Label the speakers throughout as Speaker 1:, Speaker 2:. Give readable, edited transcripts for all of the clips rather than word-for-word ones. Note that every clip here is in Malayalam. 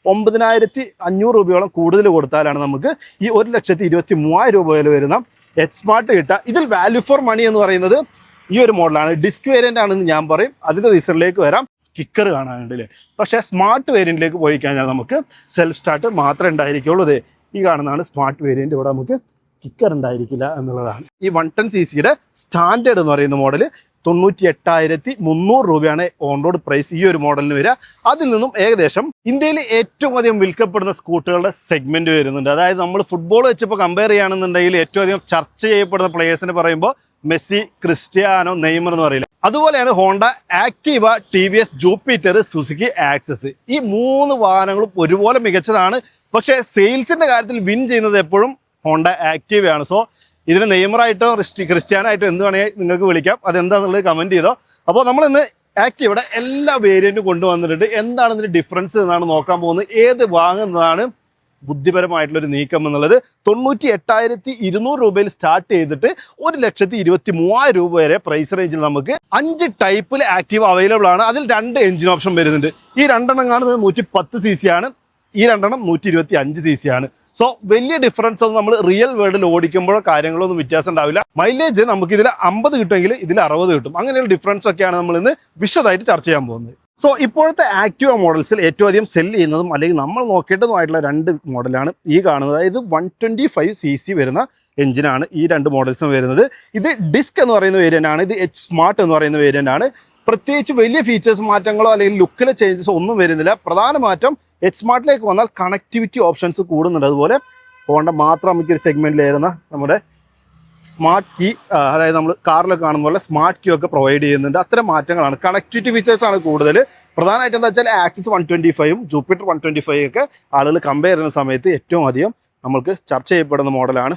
Speaker 1: 9,500 രൂപയോളം കൂടുതൽ കൊടുത്താലാണ് നമുക്ക് ഈ 1,23,000 രൂപ വില വരുന്ന എച്ച് സ്മാർട്ട് കിട്ടുക. ഇതിൽ വാല്യൂ ഫോർ മണി എന്ന് പറയുന്നത് ഈ ഒരു മോഡലാണ്. ഡിസ്ക് വേരിയൻ്റ് ആണെന്ന് ഞാൻ പറയും. അതിൻ്റെ റീസണിലേക്ക് വരാം. കിക്കർ കാണാനുണ്ട് അല്ലേ. പക്ഷേ സ്മാർട്ട് വേരിയൻറ്റിലേക്ക് പോയി കഴിഞ്ഞാൽ നമുക്ക് സെൽഫ് സ്റ്റാർട്ട് മാത്രമേ ഉണ്ടായിരിക്കുള്ളൂ. അതെ, ഈ കാണുന്നതാണ് സ്മാർട്ട് വേരിയൻറ്റ്. ഇവിടെ നമുക്ക് കിക്കർ ഉണ്ടായിരിക്കില്ല എന്നുള്ളതാണ്. ഈ 110cc സ്റ്റാൻഡേർഡ് എന്ന് പറയുന്ന മോഡൽ 98,300 രൂപയാണ് ഓൺ റോഡ് പ്രൈസ് ഈ ഒരു മോഡലിന് വരിക. അതിൽ നിന്നും ഏകദേശം ഇന്ത്യയിൽ ഏറ്റവും അധികം വിൽക്കപ്പെടുന്ന സ്കൂട്ടറുകളുടെ സെഗ്മെന്റ് വരുന്നുണ്ട്. അതായത് നമ്മൾ ഫുട്ബോൾ വെച്ചപ്പോൾ കമ്പയർ ചെയ്യുകയാണെന്നുണ്ടെങ്കിൽ ഏറ്റവും അധികം ചർച്ച ചെയ്യപ്പെടുന്ന പ്ലേയേഴ്സിനെ പറയുമ്പോൾ മെസ്സി, ക്രിസ്ത്യാനോ, നെയ്മർ എന്ന് പറയില്ല. അതുപോലെയാണ് Honda Activa, TVS Jupiter, Suzuki Access. ഈ 3 വാഹനങ്ങളും ഒരുപോലെ മികച്ചതാണ്. പക്ഷേ സെയിൽസിന്റെ കാര്യത്തിൽ വിൻ ചെയ്യുന്നത് എപ്പോഴും ഹോണ്ട ആക്റ്റീവയാണ്. സോ ഇതിന് നെയ്മറായിട്ടോ ക്രിസ്ത്യാനോ ആയിട്ടോ എന്ത് വേണമെങ്കിൽ നിങ്ങൾക്ക് വിളിക്കാം. അതെന്താണെന്നുള്ളത് കമൻറ്റ് ചെയ്തോ. അപ്പോൾ നമ്മളിന്ന് ആക്റ്റീവയുടെ എല്ലാ വേരിയൻറ്റും കൊണ്ടുവന്നിട്ടുണ്ട്. എന്താണ് ഇതിൻ്റെ ഡിഫറൻസ് എന്നാണ് നോക്കാൻ പോകുന്നത്. ഏത് വാങ്ങുന്നതാണ് ബുദ്ധിപരമായിട്ടുള്ളൊരു നീക്കം എന്നുള്ളത്. 98,200 രൂപയിൽ സ്റ്റാർട്ട് ചെയ്തിട്ട് 1,23,000 രൂപ വരെ പ്രൈസ് റേഞ്ചിൽ നമുക്ക് 5 ടൈപ്പിൽ ആക്റ്റീവ് അവൈലബിൾ ആണ്. അതിൽ 2 എഞ്ചിൻ ഓപ്ഷൻ വരുന്നുണ്ട്. ഈ 2 കാണുന്നത് 110cc ആണ്. ഈ 2 125cc ആണ്. സോ വലിയ ഡിഫറൻസ് ഒന്നും നമ്മൾ റിയൽ വേൾഡിൽ ഓടിക്കുമ്പോഴോ കാര്യങ്ങളൊന്നും വ്യത്യാസം ഉണ്ടാവില്ല. മൈലേജ് നമുക്ക് ഇതിൽ 50 കിട്ടുമെങ്കിൽ ഇതിൽ 60 കിട്ടും. അങ്ങനെയുള്ള ഡിഫറൻസ് ഒക്കെയാണ് നമ്മൾ ഇന്ന് വിശദമായിട്ട് ചർച്ച ചെയ്യാൻ പോകുന്നത്. സോ ഇപ്പോഴത്തെ ആക്റ്റീവ മോഡൽസിൽ ഏറ്റവും അധികം സെല് ചെയ്യുന്നതും അല്ലെങ്കിൽ നമ്മൾ നോക്കേണ്ടതുമായിട്ടുള്ള 2 മോഡലാണ് ഈ കാണുന്നത്. അതായത് 125cc വരുന്ന എഞ്ചിനാണ് ഈ 2 മോഡൽസും വരുന്നത്. ഇത് ഡിസ്ക് എന്ന് പറയുന്ന വേരിയൻ്റ് ആണ്. ഇത് എച്ച് സ്മാർട്ട് എന്ന് പറയുന്ന വേരിയൻ്റ് ആണ്. പ്രത്യേകിച്ച് വലിയ ഫീച്ചേഴ്സ് മാറ്റങ്ങളോ അല്ലെങ്കിൽ ലുക്കിലെ ചേഞ്ചസോ ഒന്നും വരുന്നില്ല. പ്രധാന മാറ്റം എച്ച് സ്മാർട്ടിലേക്ക് വന്നാൽ കണക്ടിവിറ്റി ഓപ്ഷൻസ് കൂടുന്നുണ്ട്. അതുപോലെ ഫോണിൻ്റെ മാത്രം നമുക്കൊരു സെഗ്മെൻറ്റിലായിരുന്ന നമ്മുടെ സ്മാർട്ട് കീ, അതായത് നമ്മൾ കാറിലൊക്കെ കാണുന്ന പോലെ സ്മാർട്ട് കീ ഒക്കെ പ്രൊവൈഡ് ചെയ്യുന്നുണ്ട്. അത്തരം മാറ്റങ്ങളാണ്. കണക്ടിവിറ്റി ഫീച്ചേഴ്സാണ് കൂടുതൽ. പ്രധാനമായിട്ട് എന്താ വെച്ചാൽ ആക്സിസ് 125ഉം ജൂപ്പിറ്റർ 125 ഒക്കെ ആളുകൾ കമ്പയർ ചെയ്യുന്ന സമയത്ത് ഏറ്റവും അധികം നമ്മൾക്ക് ചർച്ച ചെയ്യപ്പെടുന്ന മോഡലാണ്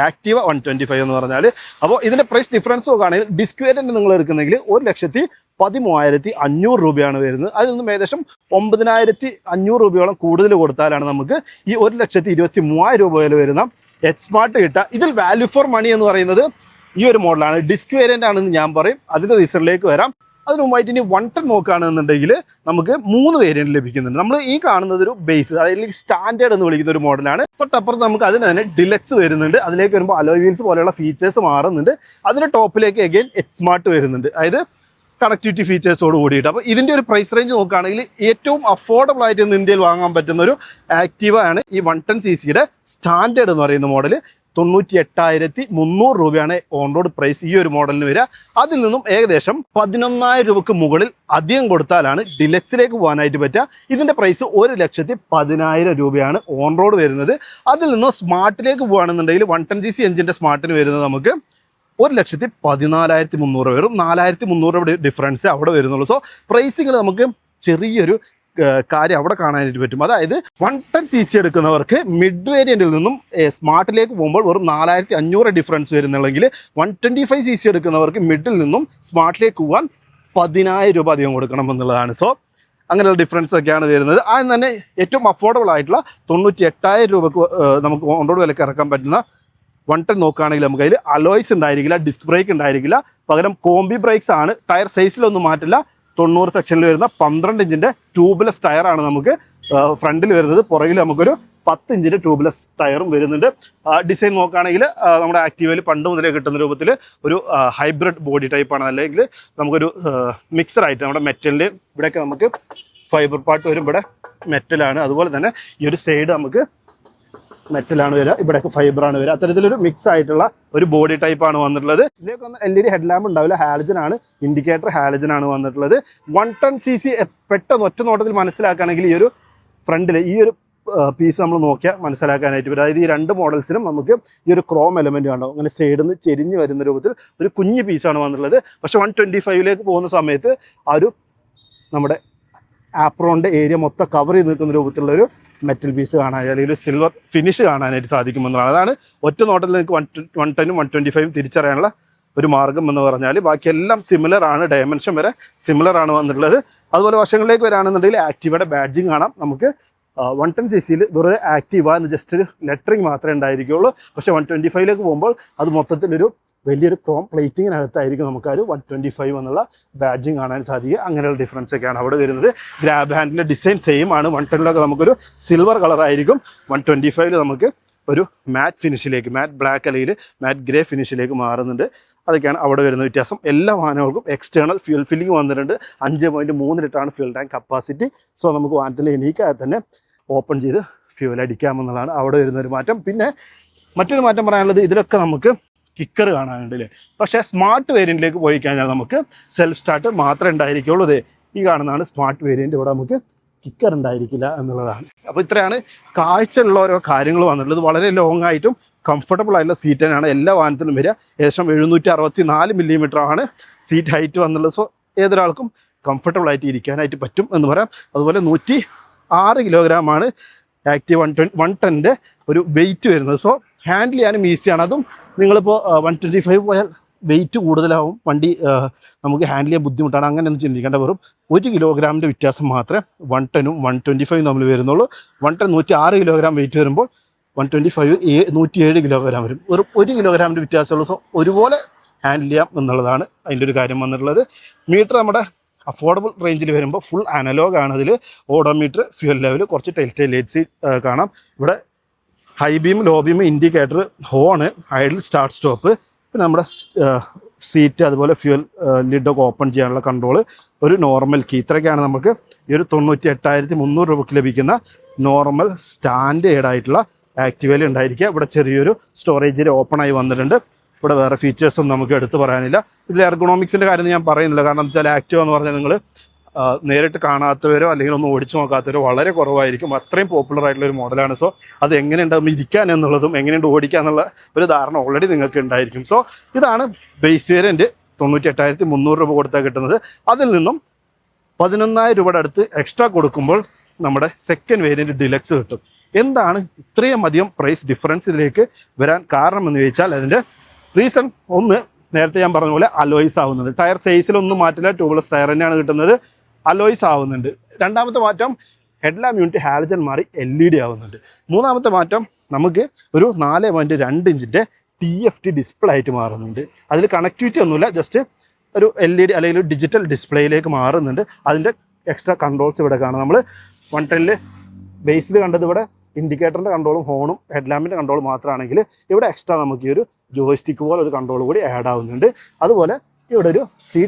Speaker 1: ആക്റ്റീവ 125 എന്ന് പറഞ്ഞാൽ. അപ്പോൾ ഇതിൻ്റെ പ്രൈസ് ഡിഫറൻസ് നോക്കുകയാണെങ്കിൽ ഡിസ്ക് വേരിയൻറ്റ് നിങ്ങൾ എടുക്കുന്നെങ്കിൽ 1,13,500 രൂപയാണ് വരുന്നത്. അതിൽ നിന്നും ഏകദേശം 9,500 രൂപയോളം കൂടുതൽ കൊടുത്താലാണ് നമുക്ക് ഈ 1,23,000 രൂപ വില വരുന്ന എച്ച് സ്മാർട്ട് കിട്ടുക. ഇതിൽ വാല്യൂ ഫോർ മണി എന്ന് പറയുന്നത് ഈ ഒരു മോഡലാണ്. ഡിസ്ക് വേരിയൻ്റ് ആണെന്ന് ഞാൻ പറയും. അതിൻ്റെ റീസണിലേക്ക് വരാം. അതിന് മുമ്പായിട്ട് ഇനി 110 നോക്കുകയാണെന്നുണ്ടെങ്കിൽ നമുക്ക് 3 വേരിയൻറ്റ് ലഭിക്കുന്നുണ്ട്. നമ്മൾ ഈ കാണുന്നത് ഒരു ബേസ്, അതായത് സ്റ്റാൻഡേർഡ് എന്ന് വിളിക്കുന്ന ഒരു മോഡലാണ്. തൊട്ടപ്പുറത്ത് നമുക്ക് അതിന് തന്നെ ഡിലക്സ് വരുന്നുണ്ട്. അതിലേക്ക് വരുമ്പോൾ അലോയ് വീൽസ് പോലെയുള്ള ഫീച്ചേഴ്സ് മാറുന്നുണ്ട്. അതിൻ്റെ ടോപ്പിലേക്ക് അഗൈൻ എച്ച് സ്മാർട്ട് വരുന്നുണ്ട്. അതായത് കണക്ടിവിറ്റി ഫീച്ചേഴ്സോട് കൂടിയിട്ട്. അപ്പോൾ ഇതിൻ്റെ ഒരു പ്രൈസ് റേഞ്ച് നോക്കുകയാണെങ്കിൽ ഏറ്റവും അഫോർഡബിൾ ആയിട്ട് ഇന്ന് ഇന്ത്യയിൽ വാങ്ങാൻ പറ്റുന്ന ഒരു ആക്റ്റീവ ആണ് ഈ 110cc സ്റ്റാൻഡേർഡ് എന്ന് പറയുന്ന മോഡൽ. 98,300 രൂപയാണ് ഓൺ റോഡ് പ്രൈസ് ഈ ഒരു മോഡലിന് വരിക. അതിൽ നിന്നും ഏകദേശം 11,000 രൂപയ്ക്ക് മുകളിൽ അധികം കൊടുത്താലാണ് ഡിലക്സിലേക്ക് പോകാനായിട്ട് പറ്റുക. ഇതിൻ്റെ പ്രൈസ് 1,10,000 രൂപയാണ് ഓൺ റോഡ് വരുന്നത്. അതിൽ നിന്നും സ്മാർട്ടിലേക്ക് പോകുകയാണെന്നുണ്ടെങ്കിൽ 110cc എഞ്ചിൻ്റെ സ്മാർട്ടിന് വരുന്നത് നമുക്ക് 1,14,300 വരും. 4,300 രൂപ ഡിഫറൻസ് അവിടെ വരുന്നുള്ളൂ. സോ പ്രൈസിങ്ങിൽ നമുക്ക് ചെറിയൊരു കാര്യം അവിടെ കാണാനായിട്ട് പറ്റും. അതായത് 110cc എടുക്കുന്നവർക്ക് മിഡ് വേരിയൻറ്റിൽ നിന്നും സ്മാർട്ടിലേക്ക് പോകുമ്പോൾ വെറും 4,500 ഡിഫറൻസ് വരുന്നുണ്ടെങ്കിൽ 125cc എടുക്കുന്നവർക്ക് മിഡിൽ നിന്നും സ്മാർട്ടിലേക്ക് പോകാൻ 10,000 രൂപ അധികം കൊടുക്കണം എന്നുള്ളതാണ്. സോ അങ്ങനെയുള്ള ഡിഫറൻസ് ഒക്കെയാണ് വരുന്നത്. അതിന് തന്നെ ഏറ്റവും അഫോർഡബിൾ ആയിട്ടുള്ള 98,000 രൂപക്ക് നമുക്ക് ഓൺ റോഡ് വിലക്ക് ഇറക്കാൻ പറ്റുന്ന 110 നോക്കുകയാണെങ്കിൽ നമുക്ക് അതിൽ അലോയ്സ് ഉണ്ടായിരിക്കില്ല, ഡിസ്ക് ബ്രേക്ക് ഉണ്ടായിരിക്കില്ല. പകരം കോംബി ബ്രേക്സ് ആണ്. ടയർ സൈസിലൊന്നും മാറ്റില്ല. 90 സെക്ഷനിൽ വരുന്ന 12 ഇഞ്ചിൻ്റെ ട്യൂബ്ലെസ് ടയറാണ് നമുക്ക് ഫ്രണ്ടിൽ വരുന്നത്. പുറകിൽ നമുക്കൊരു 10 ഇഞ്ചിൻ്റെ ട്യൂബ്ലെസ് ടയറും വരുന്നുണ്ട്. ഡിസൈൻ നോക്കുകയാണെങ്കിൽ നമ്മുടെ ആക്റ്റീവയിൽ പണ്ട് മുതലേ കിട്ടുന്ന രൂപത്തിൽ ഒരു ഹൈബ്രിഡ് ബോഡി ടൈപ്പാണ്. അല്ലെങ്കിൽ നമുക്കൊരു മിക്സറായിട്ട് നമ്മുടെ മെറ്റലിൻ്റെ ഇവിടെയൊക്കെ നമുക്ക് ഫൈബർ പാർട്ട് വരും. ഇവിടെ മെറ്റലാണ്. അതുപോലെ തന്നെ ഈ ഒരു സൈഡ് നമുക്ക് മെറ്റലാണ് വരിക. ഇവിടെയൊക്കെ ഫൈബറാണ് വരിക. അത്തരത്തിലൊരു മിക്സ് ആയിട്ടുള്ള ഒരു ബോഡി ടൈപ്പാണ് വന്നിട്ടുള്ളത്. ഇതിലേക്ക് വന്ന LED ഹെഡ് ലാമ്പ് ഉണ്ടാവില്ല. ഹാലജൻ ആണ്. ഇൻഡിക്കേറ്റർ ഹാലജൻ ആണ് വന്നിട്ടുള്ളത്. 110cc പെട്ടെന്ന് ഒറ്റ നോട്ടത്തിൽ മനസ്സിലാക്കുകയാണെങ്കിൽ ഈ ഒരു ഫ്രണ്ടിൽ ഈ ഒരു പീസ് നമ്മൾ നോക്കിയാൽ മനസ്സിലാക്കാനായിട്ട് വരും. അതായത് ഈ 2 മോഡൽസിനും നമുക്ക് ഈ ഒരു ക്രോം എലമെൻറ്റ് കണ്ടോ അങ്ങനെ സൈഡിൽ നിന്ന് ചെരിഞ്ഞ് വരുന്ന രൂപത്തിൽ ഒരു കുഞ്ഞ് പീസാണ് വന്നിട്ടുള്ളത്. പക്ഷേ 125ലേക്ക് പോകുന്ന സമയത്ത് ആ ഒരു നമ്മുടെ ആപ്രോണിൻ്റെ ഏരിയ മൊത്തം കവർ ചെയ്ത് നിൽക്കുന്ന രൂപത്തിലുള്ളൊരു മെറ്റൽ പീസ് കാണാൻ അല്ലെങ്കിൽ സിൽവർ ഫിനിഷ് കാണാനായിട്ട് സാധിക്കുമെന്നാണ്. അതാണ് ഒറ്റ നോട്ടത്തിൽ നിങ്ങൾക്ക് 110ഉം 125ഉം തിരിച്ചറിയാനുള്ള ഒരു മാർഗം എന്ന് പറഞ്ഞാൽ. ബാക്കിയെല്ലാം സിമിലർ ആണ്. ഡയമെൻഷൻ വരെ സിമിലർ ആണ് വന്നിട്ടുള്ളത്. അതുപോലെ വശങ്ങളിലേക്ക് വരാണെന്നുണ്ടെങ്കിൽ ആക്റ്റീവയുടെ ബാഡ്ജിങ് കാണാം. നമുക്ക് 110cc വെറുതെ ആക്റ്റീവ എന്ന് ജസ്റ്റ് ഒരു ലെറ്ററിങ് മാത്രമേ ഉണ്ടായിരിക്കുകയുള്ളൂ. പക്ഷേ 125ലേക്ക് പോകുമ്പോൾ അത് മൊത്തത്തിലൊരു വലിയൊരു ക്രോം പ്ലേറ്റിങ്ങിനകത്തായിരിക്കും നമുക്ക് ഒരു 125 എന്നുള്ള ബാഡ്ജിങ് കാണാൻ സാധിക്കുക. അങ്ങനെയുള്ള ഡിഫറൻസ് ഒക്കെയാണ് അവിടെ വരുന്നത്. ഗ്രാബ് ഹാൻഡിലെ ഡിസൈൻ സെയിം ആണ്. 110 നമുക്കൊരു സിൽവർ കളറായിരിക്കും, 125 നമുക്ക് ഒരു മാറ്റ് ഫിനിഷിലേക്ക്, മാറ്റ് ബ്ലാക്ക് അല്ലെങ്കിൽ മാറ്റ് ഗ്രേ ഫിനിഷിലേക്ക് മാറുന്നുണ്ട്. അതൊക്കെയാണ് അവിടെ വരുന്ന വ്യത്യാസം. എല്ലാ വാഹനങ്ങൾക്കും എക്സ്റ്റേണൽ ഫ്യൂൽ ഫില്ലിംഗ് വന്നിട്ടുണ്ട്. 5.3 ലിറ്ററാണ് ഫ്യൂൽ ടാങ്ക് കപ്പാസിറ്റി. സോ നമുക്ക് വാഹനത്തിൽ എനിക്കായി തന്നെ ഓപ്പൺ ചെയ്ത് ഫ്യൂൽ അടിക്കാമെന്നുള്ളതാണ് അവിടെ വരുന്നൊരു മാറ്റം. പിന്നെ മറ്റൊരു മാറ്റം പറയാനുള്ളത്, ഇതിലൊക്കെ നമുക്ക് കിക്കർ കാണാനുണ്ട് അല്ലേ. പക്ഷേ സ്മാർട്ട് വേരിയൻറ്റിലേക്ക് പോയി കഴിഞ്ഞാൽ നമുക്ക് സെൽഫ് സ്റ്റാർട്ട് മാത്രമേ ഉണ്ടായിരിക്കുള്ളൂ. അതെ, ഈ കാണുന്നതാണ് സ്മാർട്ട് വേരിയൻറ്റ്. ഇവിടെ നമുക്ക് കിക്കർ ഉണ്ടായിരിക്കില്ല എന്നുള്ളതാണ്. അപ്പോൾ ഇത്രയാണ് കാഴ്ചയുള്ള ഓരോ കാര്യങ്ങൾ വന്നിട്ടുള്ളത്. വളരെ ലോങ് ആയിട്ടും കംഫർട്ടബിൾ ആയിട്ടുള്ള സീറ്റ് തന്നെയാണ് എല്ലാ വാഹനത്തിലും വരിക. ഏകദേശം 764 മില്ലിമീറ്റർ ആണ് സീറ്റ് ഹൈറ്റ് വന്നുള്ളത്. സോ ഏതൊരാൾക്കും കംഫർട്ടബിൾ ആയിട്ട് ഇരിക്കാനായിട്ട് പറ്റും എന്ന് പറയാം. അതുപോലെ 106 കിലോഗ്രാമാണ് ആക്റ്റീവ് 110 ഒരു വെയിറ്റ് വരുന്നത്. സോ ഹാൻഡിൽ ചെയ്യാനും ഈസിയാണ്. അതും നിങ്ങളിപ്പോൾ 125 പോയാൽ വെയിറ്റ് കൂടുതലാവും, വണ്ടി നമുക്ക് ഹാൻഡിൽ ചെയ്യാൻ ബുദ്ധിമുട്ടാണ്. അങ്ങനെയൊന്നും ചിന്തിക്കേണ്ട. വെറും 1 കിലോഗ്രാമിൻ്റെ വ്യത്യാസം മാത്രമേ 110ഉം 125 തമ്മിൽ വരുന്നുള്ളൂ. 110 106 കിലോഗ്രാം വെയിറ്റ് വരുമ്പോൾ 125 107 കിലോഗ്രാം വരും. വെറും 1 കിലോഗ്രാമിൻ്റെ വ്യത്യാസമുള്ളൂ. സോ ഒരുപോലെ ഹാൻഡിൽ ചെയ്യാം എന്നുള്ളതാണ് അതിൻ്റെ ഒരു കാര്യം വന്നിട്ടുള്ളത്. മീറ്റർ നമ്മുടെ അഫോർഡബിൾ റേഞ്ചിൽ വരുമ്പോൾ ഫുൾ അനലോഗ് ആണ്. അതിൽ ഓഡോമീറ്റർ, ഫ്യൂൽ ലെവൽ, കുറച്ച് ടെൽ ലൈറ്റ്സ് കാണാം. ഇവിടെ high beam, low beam, indicator, horn, idle, start stop, പിന്നെ നമ്മുടെ സീറ്റ്, അതുപോലെ ഫ്യൂൽ ലിഡൊക്കെ ഓപ്പൺ ചെയ്യാനുള്ള കൺട്രോൾ, ഒരു നോർമൽ കീ. ഇത്രയൊക്കെയാണ് നമുക്ക് ഈ ഒരു 98,300 രൂപയ്ക്ക് ലഭിക്കുന്ന നോർമൽ സ്റ്റാൻഡേർഡ് ആയിട്ടുള്ള ആക്റ്റീവയിൽ ഉണ്ടായിരിക്കുക. ഇവിടെ ചെറിയൊരു സ്റ്റോറേജ് ഓപ്പൺ ആയി വന്നിട്ടുണ്ട്. ഇവിടെ വേറെ ഫീച്ചേഴ്സൊന്നും നമുക്ക് എടുത്ത് പറയാനില്ല. ഇതിൽ എർഗണോമിക്സിൻ്റെ കാര്യം ഞാൻ പറയുന്നില്ല. കാരണം എന്താ വെച്ചാൽ ആക്റ്റീവ എന്ന് പറഞ്ഞാൽ നിങ്ങൾ നേരിട്ട് കാണാത്തവരോ അല്ലെങ്കിൽ ഒന്നും ഓടിച്ചു നോക്കാത്തവരോ വളരെ കുറവായിരിക്കും. അത്രയും പോപ്പുലർ ആയിട്ടുള്ള ഒരു മോഡലാണ്. സോ അത് എങ്ങനെയുണ്ടാവും ഇരിക്കാൻ എന്നുള്ളതും എങ്ങനെയുണ്ട് ഓടിക്കുക എന്നുള്ള ഒരു ധാരണ ഓൾറെഡി നിങ്ങൾക്ക് ഉണ്ടായിരിക്കും. സോ ഇതാണ് ബേസ് വേരിയൻറ്റ് 98,300 രൂപ കൊടുത്താൽ കിട്ടുന്നത്. അതിൽ നിന്നും 11,000 രൂപയുടെ അടുത്ത് എക്സ്ട്രാ കൊടുക്കുമ്പോൾ നമ്മുടെ സെക്കൻഡ് വേരിയൻറ്റ് ഡിലക്സ് കിട്ടും. എന്താണ് ഇത്രയും അധികം പ്രൈസ് ഡിഫറൻസ് ഇതിലേക്ക് വരാൻ കാരണം എന്ന് ചോദിച്ചാൽ അതിൻ്റെ റീസൺ ഒന്ന്, നേരത്തെ ഞാൻ പറഞ്ഞ പോലെ അലോയ്സ് ആവുന്നുണ്ട്. ടയർ സൈസിലൊന്നും മാറ്റില്ല, ട്യൂബ്ലെസ് ടയർ തന്നെയാണ് കിട്ടുന്നത്. അലോയ്സ് ആവുന്നുണ്ട്. രണ്ടാമത്തെ മാറ്റം, ഹെഡ്ലാമ്പ് യൂണിറ്റ് ഹാലജൻ മാറി LED ആവുന്നുണ്ട്. മൂന്നാമത്തെ മാറ്റം, നമുക്ക് ഒരു 4.2 ഇഞ്ചിൻ്റെ TFT ഡിസ്പ്ലേ ആയിട്ട് മാറുന്നുണ്ട്. അതിൽ കണക്ടിവിറ്റി ഒന്നുമില്ല, ജസ്റ്റ് ഒരു LED അല്ലെങ്കിൽ ഡിജിറ്റൽ ഡിസ്പ്ലേയിലേക്ക് മാറുന്നുണ്ട്. അതിൻ്റെ എക്സ്ട്രാ കൺട്രോൾസ് ഇവിടെ കാണാം. നമ്മൾ 110 ബേസിൽ കണ്ടത് ഇവിടെ ഇൻഡിക്കേറ്ററിൻ്റെ കൺട്രോളും ഹോണും ഹെഡ്ലാമ്പിൻ്റെ കൺട്രോളും മാത്രമാണെങ്കിൽ ഇവിടെ എക്സ്ട്രാ നമുക്ക് ഈ ഒരു ജോയ്സ്റ്റിക്ക് പോലെ ഒരു കൺട്രോൾ കൂടി ആഡ് ആവുന്നുണ്ട്. അതുപോലെ ഇവിടെ ഒരു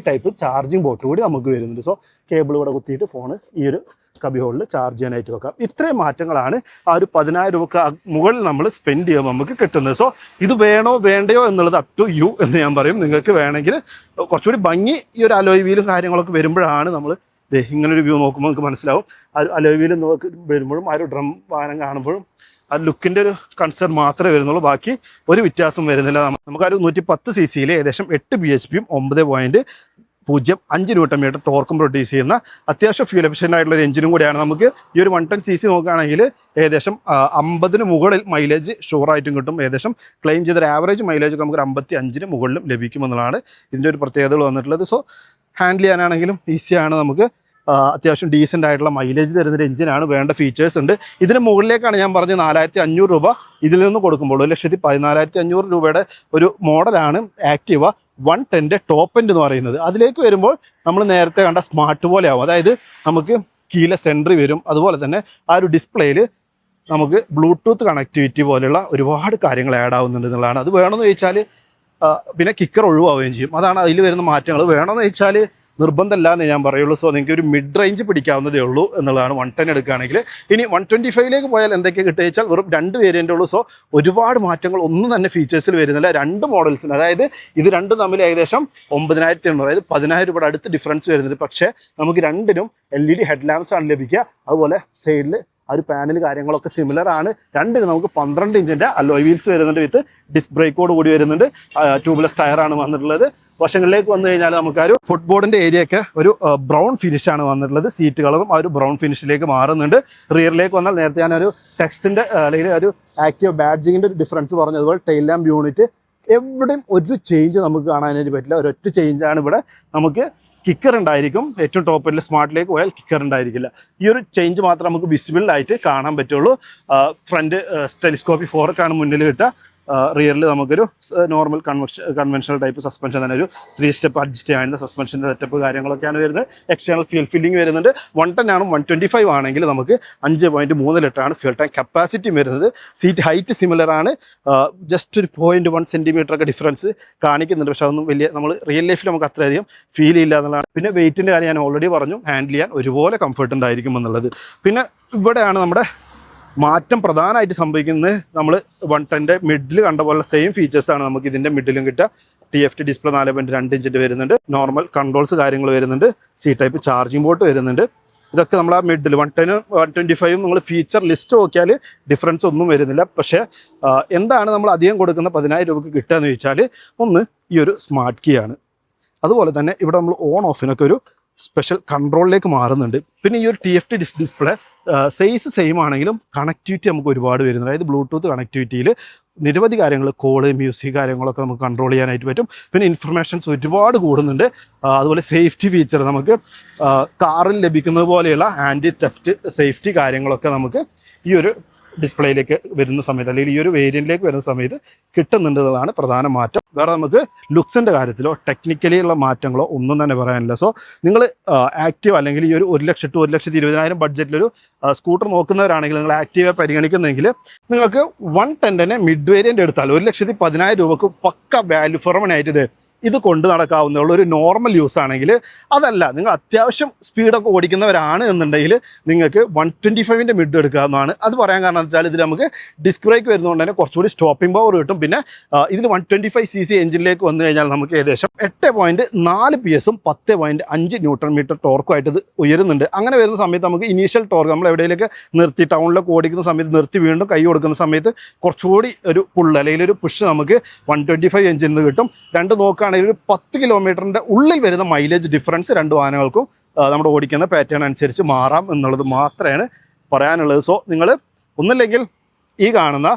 Speaker 1: ടൈപ്പ് ചാർജിങ് പോർട്ട് കൂടി നമുക്ക് വരുന്നുണ്ട്. സോ കേബിൾ ഇവിടെ കുത്തിയിട്ട് ഫോണ് ഈ ഒരു കബി ഹോളിൽ ചാർജ് ചെയ്യാനായിട്ട് വെക്കാം. ഇത്രയും മാറ്റങ്ങളാണ് ആ ഒരു 10,000 രൂപക്ക് മുകളിൽ നമ്മൾ സ്പെൻഡ് ചെയ്യുമ്പോൾ നമുക്ക് കിട്ടുന്നത്. സോ ഇത് വേണോ വേണ്ടയോ എന്നുള്ളത് അപ് ടു യു എന്ന് ഞാൻ പറയും. നിങ്ങൾക്ക് വേണമെങ്കിൽ കുറച്ചുകൂടി ഭംഗി ഈ ഒരു അലോയ് വീലും കാര്യങ്ങളൊക്കെ വരുമ്പോഴാണ് നമ്മൾ ഇങ്ങനൊരു വ്യൂ നോക്കുമ്പോൾ നമുക്ക് മനസ്സിലാവും. ആ ഒരു അലോയ് വീൽ നോക്കി വരുമ്പോഴും ആ ഒരു ഡ്രം വാഹനം കാണുമ്പോഴും ആ ലുക്കിൻ്റെ ഒരു കൺസേൺ മാത്രമേ വരുന്നുള്ളൂ. ബാക്കി ഒരു വ്യത്യാസം വരുന്നില്ല. നമുക്ക് ആ ഒരു 110 cc ഏകദേശം 8 bhp 9.05 Nm ടോർക്കും പ്രൊഡ്യൂസ് ചെയ്യുന്ന അത്യാവശ്യം ഫ്യൂൽ എഫിഷ്യൻ്റ് ആയിട്ടുള്ള ഒരു എഞ്ചിനും കൂടിയാണ്. നമുക്ക് ഈ ഒരു 110 cc നോക്കുകയാണെങ്കിൽ ഏകദേശം 50 മുകളിൽ മൈലേജ് ഷുവറായിട്ടും കിട്ടും. ഏകദേശം ക്ലെയിം ചെയ്തൊരു ആവറേജ് മൈലേജ് ഒക്കെ നമുക്ക് 55 മുകളിലും ലഭിക്കുമെന്നുള്ളതാണ് ഇതിൻ്റെ ഒരു പ്രത്യേകതകൾ വന്നിട്ടുള്ളത്. സോ ഹാൻഡിൽ ചെയ്യാനാണെങ്കിലും ഈസിയാണ്. നമുക്ക് അത്യാവശ്യം ഡീസൻ്റ് ആയിട്ടുള്ള മൈലേജ് തരുന്നൊരു എഞ്ചിനാണ്. വേണ്ട ഫീച്ചേഴ്സ് ഉണ്ട്. ഇതിന് മുകളിലേക്കാണ് ഞാൻ പറഞ്ഞത് 4,500 രൂപ ഇതിൽ നിന്ന് കൊടുക്കുമ്പോൾ 1,14,500 രൂപയുടെ ഒരു മോഡലാണ് ആക്റ്റീവ 110 ടോപ്പ് എൻഡ് എന്ന് പറയുന്നത്. അതിലേക്ക് വരുമ്പോൾ നമ്മൾ നേരത്തെ കണ്ട സ്മാർട്ട് പോലെ ആവും. അതായത് നമുക്ക് കീലെസ് എൻട്രി വരും. അതുപോലെ തന്നെ ആ ഒരു ഡിസ്പ്ലേയിൽ നമുക്ക് ബ്ലൂടൂത്ത് കണക്ടിവിറ്റി പോലെയുള്ള ഒരുപാട് കാര്യങ്ങൾ ആഡ് ആവുന്നുണ്ട് എന്നുള്ളതാണ്. അത് വേണമെന്ന് ചോദിച്ചാൽ പിന്നെ കിക്കർ ഒഴിവാവുകയും ചെയ്യും. അതാണ് അതിൽ വരുന്ന മാറ്റങ്ങൾ. വേണമെന്ന് ചോദിച്ചാൽ നിർബന്ധമല്ല എന്ന് ഞാൻ പറയുള്ളൂ. സോ നിങ്ങൾക്ക് ഒരു മിഡ് റേഞ്ച് പിടിക്കാവുന്നതേ ഉള്ളൂ എന്നുള്ളതാണ് 110 എടുക്കുകയാണെങ്കിൽ. ഇനി 125 പോയാൽ എന്തൊക്കെ കിട്ടുക വെച്ചാൽ വെറും 2 വേരിയൻ്റ് ഉള്ളൂ. സോ ഒരുപാട് മാറ്റങ്ങൾ ഒന്നും തന്നെ ഫീച്ചേഴ്സിൽ വരുന്നില്ല. 2 മോഡൽസിന്, അതായത് ഇത് രണ്ടും തമ്മിൽ ഏകദേശം 9,800, അതായത് 10,000 രൂപയുടെ അടുത്ത് ഡിഫറൻസ് വരുന്നുണ്ട്. പക്ഷേ നമുക്ക് രണ്ടിനും LED ഹെഡ് ലാമ്പ്സ് ആണ് ലഭിക്കുക. അതുപോലെ സൈഡിൽ ആ ഒരു പാനൽ കാര്യങ്ങളൊക്കെ സിമിലർ ആണ്. രണ്ടിനും നമുക്ക് 12 ഇഞ്ചിൻ്റെ അലോയ് വീൽസ് വരുന്നുണ്ട്. വിത്ത് ഡിസ്ക് ബ്രേക്കോട് കൂടി വരുന്നുണ്ട്. ട്യൂബ്ലെസ് ടയറാണ് വന്നിട്ടുള്ളത്. വശങ്ങളിലേക്ക് വന്നു കഴിഞ്ഞാൽ നമുക്ക് ആ ഒരു ഫുട്ബോർഡിൻ്റെ ഏരിയയൊക്കെ ഒരു ബ്രൗൺ ഫിനിഷാണ് വന്നിട്ടുള്ളത്. സീറ്റ് കളറും ആ ഒരു ബ്രൗൺ ഫിനിഷിലേക്ക് മാറുന്നുണ്ട്. റിയറിലേക്ക് വന്നാൽ നേരത്തെ ഞാൻ ഒരു ടെക്സ്റ്റിൻ്റെ അല്ലെങ്കിൽ ഒരു ആക്റ്റീവ് ബാഡ്ജിങ്ങിൻ്റെ ഒരു ഡിഫറൻസ് പറഞ്ഞു. അതുപോലെ ടെയിൽ ലാമ്പ് യൂണിറ്റ് എവിടെയും ഒരു ചേഞ്ച് നമുക്ക് കാണാനായിട്ട് പറ്റില്ല. ഒരൊറ്റ ചേഞ്ചാണ് ഇവിടെ. നമുക്ക് കിക്കർ ഉണ്ടായിരിക്കും. ഏറ്റവും ടോപ്പിൽ സ്മാർട്ടിലേക്ക് പോയാൽ കിക്കർ ഉണ്ടായിരിക്കില്ല. ഈ ഒരു ചേഞ്ച് മാത്രം നമുക്ക് വിസിബിൾ ആയിട്ട് കാണാൻ പറ്റുള്ളൂ. ഫ്രണ്ട് ടെലിസ്കോപ്പി ഫോർക്കാണ് മുന്നിൽ കിട്ടുക. റിയറിൽ നമുക്കൊരു നോർമൽ കൺവെൻഷണൽ ടൈപ്പ് സസ്പെൻഷൻ തന്നെ, ഒരു 3 സ്റ്റെപ്പ് അഡ്ജസ്റ്റ് ചെയ്യാനുള്ള സസ്പെൻഷൻ്റെ സെറ്റപ്പ് കാര്യങ്ങളൊക്കെയാണ് വരുന്നത്. എക്സ്റ്റേണൽ ഫ്യൂൽ ഫില്ലിംഗ് വരുന്നുണ്ട്. 110 ആണ്. 125 ആണെങ്കിൽ നമുക്ക് 5.3 ലിറ്ററാണ് ഫ്യൂൽ ടാങ്ക് കപ്പാസിറ്റി വരുന്നത്. സീറ്റ് ഹൈറ്റ് സിമിലർ ആണ്. ജസ്റ്റ് ഒരു 0.1 സെൻറ്റിമീറ്റർ ഒക്കെ ഡിഫറൻസ് കാണിക്കുന്നുണ്ട്. പക്ഷേ അതൊന്നും വലിയ നമ്മൾ റിയൽ ലൈഫിൽ നമുക്ക് അത്രയധികം ഫീൽ ചെയ്യില്ല എന്നുള്ളതാണ്. പിന്നെ വെയിറ്റിൻ്റെ കാര്യം ഞാൻ ഓൾറെഡി പറഞ്ഞു, ഹാൻഡിൽ ചെയ്യാൻ ഒരുപോലെ കംഫർട്ട് ഉണ്ടായിരിക്കും എന്നുള്ളത്. പിന്നെ ഇവിടെയാണ് നമ്മുടെ മാറ്റം പ്രധാനമായിട്ട് സംഭവിക്കുന്നത്. നമ്മൾ 110 മിഡിൽ കണ്ട പോലെ സെയിം ഫീച്ചേഴ്സാണ് നമുക്ക് ഇതിൻ്റെ മിഡിലും കിട്ടുക. TFT ഡിസ്പ്ലേ 4.2 ഇഞ്ചിൻ്റെ വരുന്നുണ്ട്. നോർമൽ കൺട്രോൾസ് കാര്യങ്ങൾ വരുന്നുണ്ട്. C ടൈപ്പ് ചാർജിങ് പോർട്ട് വരുന്നുണ്ട്. ഇതൊക്കെ നമ്മൾ ആ മിഡിൽ 110 125 നിങ്ങൾ ഫീച്ചർ ലിസ്റ്റ് നോക്കിയാൽ ഡിഫറൻസ് ഒന്നും വരുന്നില്ല. പക്ഷേ എന്താണ് നമ്മൾ അധികം കൊടുക്കുന്ന 10,000 രൂപയ്ക്ക് കിട്ടുക എന്ന് ചോദിച്ചാൽ, ഒന്ന് ഈ ഒരു സ്മാർട്ട് കീ ആണ്. അതുപോലെ തന്നെ ഇവിടെ നമ്മൾ ഓൺ ഓഫിനൊക്കെ ഒരു സ്പെഷ്യൽ കൺട്രോളിലേക്ക് മാറുന്നുണ്ട്. പിന്നെ ഈ ഒരു TFT ഡിസ്പ്ലേ സൈസ് സെയിം ആണെങ്കിലും കണക്ടിവിറ്റി നമുക്ക് ഒരുപാട് വരുന്നുണ്ട്. അതായത് ബ്ലൂടൂത്ത് കണക്ടിവിറ്റിയിൽ നിരവധി കാര്യങ്ങൾ, കോള്, മ്യൂസിക് കാര്യങ്ങളൊക്കെ നമുക്ക് കൺട്രോൾ ചെയ്യാനായിട്ട് പറ്റും. പിന്നെ ഇൻഫർമേഷൻസ് ഒരുപാട് കൂടുന്നുണ്ട്. അതുപോലെ സേഫ്റ്റി ഫീച്ചർ നമുക്ക് കാറിൽ ലഭിക്കുന്നത് പോലെയുള്ള ആൻറ്റി തെഫ്റ്റ് സേഫ്റ്റി കാര്യങ്ങളൊക്കെ നമുക്ക് ഈ ഒരു ഡിസ്പ്ലേയിലേക്ക് വരുന്ന സമയത്ത്, അല്ലെങ്കിൽ ഈ ഒരു വേരിയൻറ്റിലേക്ക് വരുന്ന സമയത്ത് കിട്ടുന്നുണ്ടെന്നതാണ് പ്രധാന മാറ്റം. വേറെ നമുക്ക് ലുക്സിൻ്റെ കാര്യത്തിലോ ടെക്നിക്കലി ഉള്ള മാറ്റങ്ങളോ ഒന്നും തന്നെ പറയാനില്ല. സോ നിങ്ങൾ ആക്റ്റീവ് അല്ലെങ്കിൽ ഈ ഒരു 1 ലക്ഷം ടു 1,20,000 ബഡ്ജറ്റിലൊരു സ്കൂട്ടർ നോക്കുന്നവരാണെങ്കിൽ, നിങ്ങൾ ആക്റ്റീവായി പരിഗണിക്കുന്നെങ്കിൽ നിങ്ങൾക്ക് 110 മിഡ് വേരിയൻ്റ് എടുത്താൽ 1,10,000 രൂപക്ക് പക്ക വാല്യൂ ഫോർ മണി ആയിട്ട് ഇത് കൊണ്ട് നടക്കാവുന്ന ഒരു നോർമൽ യൂസ് ആണെങ്കിൽ. അതല്ല, നിങ്ങൾ അത്യാവശ്യം സ്പീഡൊക്കെ ഓടിക്കുന്നവരാണ് എന്നുണ്ടെങ്കിൽ നിങ്ങൾക്ക് 125 മിഡ് എടുക്കാവുന്നതാണ്. അത് പറയാൻ കാരണം എന്ന് വെച്ചാൽ ഇതിൽ നമുക്ക് ഡിസ്ക് ബ്രേക്ക് വരുന്നതുകൊണ്ട് തന്നെ കുറച്ചുകൂടി സ്റ്റോപ്പിംഗ് പവർ കിട്ടും. പിന്നെ ഇതിൽ 125cc എഞ്ചിനിലേക്ക് വന്നു കഴിഞ്ഞാൽ നമുക്ക് ഏകദേശം 8.4 PS 10.5 ന്യൂട്ടൺ മീറ്റർ ടോർക്കുമായിട്ട് ഇത് ഉയരുന്നുണ്ട്. അങ്ങനെ വരുന്ന സമയത്ത് നമുക്ക് ഇനീഷ്യൽ ടോർക്ക് നമ്മൾ എവിടെയൊക്കെ നിർത്തി ടൗണിലൊക്കെ ഓടിക്കുന്ന സമയത്ത് നിർത്തി വീണ്ടും കൈ കൊടുക്കുന്ന സമയത്ത് കുറച്ചുകൂടി ഒരു പുള്ള് അല്ലെങ്കിൽ ഒരു പുഷ് നമുക്ക് 125 എഞ്ചിനിൽ നിന്ന് കിട്ടും. രണ്ട് നോക്കുകയാണെങ്കിൽ ഒരു 10 കിലോമീറ്ററിൻ്റെ ഉള്ളിൽ വരുന്ന മൈലേജ് ഡിഫറൻസ് രണ്ട് വാഹനങ്ങൾക്കും നമ്മുടെ ഓടിക്കുന്ന പാറ്റേൺ അനുസരിച്ച് മാറാം എന്നുള്ളത് മാത്രമാണ് പറയാനുള്ളത്. സോ നിങ്ങൾ ഒന്നില്ലെങ്കിൽ ഈ കാണുന്ന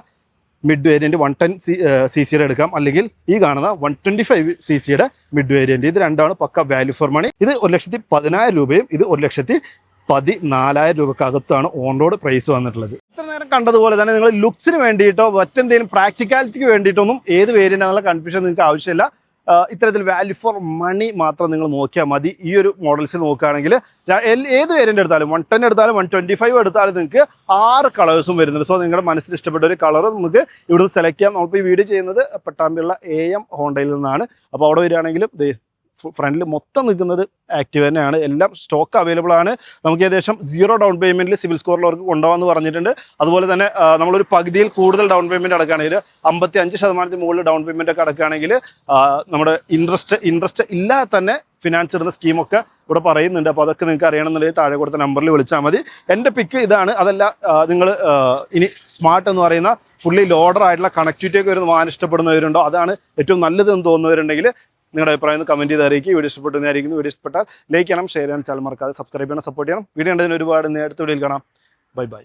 Speaker 1: മിഡ് വേരിയൻറ്റ് 110cc എടുക്കാം, അല്ലെങ്കിൽ ഈ കാണുന്ന 125cc മിഡ് വേരിയൻറ്റ്. ഇത് രണ്ടാണ് പക്ക വാല്യൂ ഫോർ മണി. ഇത് 1,10,000 രൂപയും ഇത് 1,14,000 രൂപക്കകത്താണ് ഓൺ റോഡ് പ്രൈസ് വന്നിട്ടുള്ളത്. ഇത്ര നേരം കണ്ടതുപോലെ തന്നെ നിങ്ങൾ ലുക്സിന് വേണ്ടിയിട്ടോ മറ്റെന്തെങ്കിലും പ്രാക്ടിക്കാലിറ്റിക്ക് വേണ്ടിയിട്ടൊന്നും ഏത് വേരിയൻ്റ് ആണെന്നുള്ള കൺഫ്യൂഷൻ നിങ്ങൾക്ക് ആവശ്യമില്ല. ഇത്തരത്തിൽ വാല്യൂ ഫോർ മണി മാത്രം നിങ്ങൾ നോക്കിയാൽ മതി. ഈ ഒരു മോഡൽസിൽ നോക്കുകയാണെങ്കിൽ ഏത് വേരിയൻ്റ് എടുത്താലും 110 എടുത്താലും 125 എടുത്താലും നിങ്ങൾക്ക് 6 കളേഴ്സും വരുന്നുണ്ട്. സോ നിങ്ങളുടെ മനസ്സിൽ ഇഷ്ടപ്പെട്ട ഒരു കളർ നമുക്ക് ഇവിടുന്ന് സെലക്ട് ചെയ്യാം. നമ്മളിപ്പോൾ ഈ വീഡിയോ ചെയ്യുന്നത് പട്ടാമ്പിയുള്ള AM ഹോണ്ടയിൽ നിന്നാണ്. അപ്പോൾ അവിടെ വരികയാണെങ്കിലും ഫ്രണ്ടിൽ മൊത്തം നിൽക്കുന്നത് ആക്റ്റീവ് തന്നെയാണ്. എല്ലാം സ്റ്റോക്ക് അവൈലബിൾ ആണ്. നമുക്ക് ഏകദേശം 0 ഡൗൺ പേയ്മെൻറ്റിൽ സിവിൽ സ്കോറിലവർക്ക് കൊണ്ടുപോകാമെന്ന് പറഞ്ഞിട്ടുണ്ട്. അതുപോലെ തന്നെ നമ്മളൊരു പകുതിയിൽ കൂടുതൽ ഡൗൺ പേയ്മെൻറ്റ് അടക്കുകയാണെങ്കിൽ 55% മുകളിൽ ഡൗൺ പേയ്മെൻ്റ് ഒക്കെ അടക്കുകയാണെങ്കിൽ നമ്മുടെ ഇൻട്രസ്റ്റ് ഇല്ലാതെ തന്നെ ഫിനാൻസ് ഇടുന്ന സ്കീമൊക്കെ ഇവിടെ പറയുന്നുണ്ട്. അപ്പോൾ അതൊക്കെ നിങ്ങൾക്ക് അറിയണമെന്നുണ്ടെങ്കിൽ താഴെ കൊടുത്ത നമ്പറിൽ വിളിച്ചാൽ മതി. എൻ്റെ പിക്ക് ഇതാണ്. അതല്ല, നിങ്ങൾ ഇനി സ്മാർട്ട് എന്ന് പറയുന്ന ഫുള്ളി ലോഡർ ആയിട്ടുള്ള കണക്ടിവിറ്റിയൊക്കെ വരുന്ന വാഹനം ഇഷ്ടപ്പെടുന്നവരുണ്ടോ, അതാണ് ഏറ്റവും നല്ലതെന്ന് തോന്നുന്നവരുണ്ടെങ്കിൽ നിങ്ങളുടെ അഭിപ്രായം കമൻറ്റ് ചെയ്ത് അറിയിക്കുക. വീഡിയോ ഇഷ്ടപ്പെടുന്നതായിരിക്കും. വീഡിയോ ഇഷ്ടപ്പെട്ടാൽ ലൈക്ക് ചെയ്യണം, ഷെയർ ചെയ്യണം, ചാനൽ മറക്കാതെ സബ്സ്ക്രൈബ് ചെയ്യണം, സപ്പോർട്ട് ചെയ്യണം. വീഡിയോ കണ്ടതിന് ഒരുപാട്. അടുത്ത വീഡിയോയിൽ കാണാം. Bye bye.